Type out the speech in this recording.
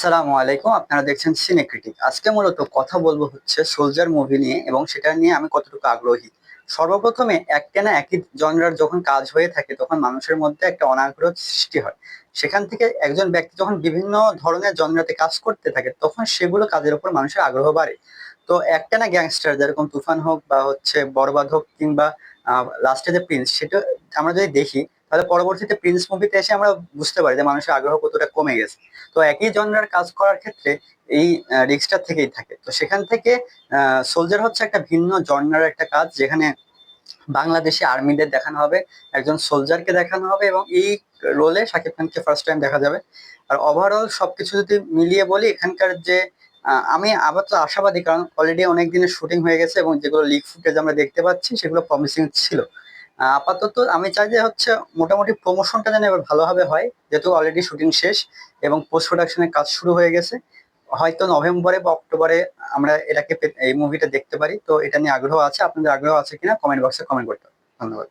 আসসালামু আলাইকুম, আপনারা দেখছেন সিনে ক্রিটিক। আজকে মূলত কথা বলবো হচ্ছে সোলজার মুভি নিয়ে এবং সেটা নিয়ে আমি কতটুকু আগ্রহী। সর্বপ্রথমে একটানা একই জনরার যখন কাজ হয়ে থাকে তখন মানুষের মধ্যে একটা অনাগ্রহ সৃষ্টি হয়। সেখান থেকে একজন ব্যক্তি যখন বিভিন্ন ধরনের জনরাতে কাজ করতে থাকে তখন সেগুলো কাজের উপর মানুষের আগ্রহ বাড়ে। তো একটানা গ্যাংস্টার যেরকম তুফান হোক বা হচ্ছে বরবাদ হোক কিংবা লাস্টে যে প্রিন্স, সেটা আমরা যদি দেখি তাহলে পরবর্তীতে প্রিন্স মুভিতে এসে আমরা বুঝতে পারি যে মানুষের আগ্রহ কতটা কমে গেছে। তো একই জনরার কাজ করার ক্ষেত্রে এই রিস্কটা থেকেই থাকে। তো সেখান থেকে সোলজার হচ্ছে একটা ভিন্ন জনরার একটা কাজ, যেখানে বাংলাদেশি আর্মিদের দেখানো হবে, একজন সোলজারকে দেখানো হবে এবং এই রোলে শাকিব খানকে ফার্স্ট টাইম দেখা যাবে। আর ওভারঅল সবকিছু যদি মিলিয়ে বলি, এখানকার যে আমি আবার তো আশাবাদী, কারণ অলরেডি অনেক দিনের শুটিং হয়ে গেছে এবং যেগুলো লিক ফুটেজ আমরা দেখতে পাচ্ছি সেগুলো প্রমিসিং ছিল। আপাতত আমি চাই যে হচ্ছে মোটামুটি প্রমোশনটা যেন এবার ভালোভাবে হয়, যেহেতু অলরেডি শুটিং শেষ এবং পোস্ট প্রোডাকশনের কাজ শুরু হয়ে গেছে। হয়তো নভেম্বরে বা অক্টোবরে আমরা এই মুভিটা দেখতে পারি। তো এটা নিয়ে আগ্রহ আছে, আপনাদের আগ্রহ আছে কিনা কমেন্ট বক্সে কমেন্ট করতে হবে। ধন্যবাদ।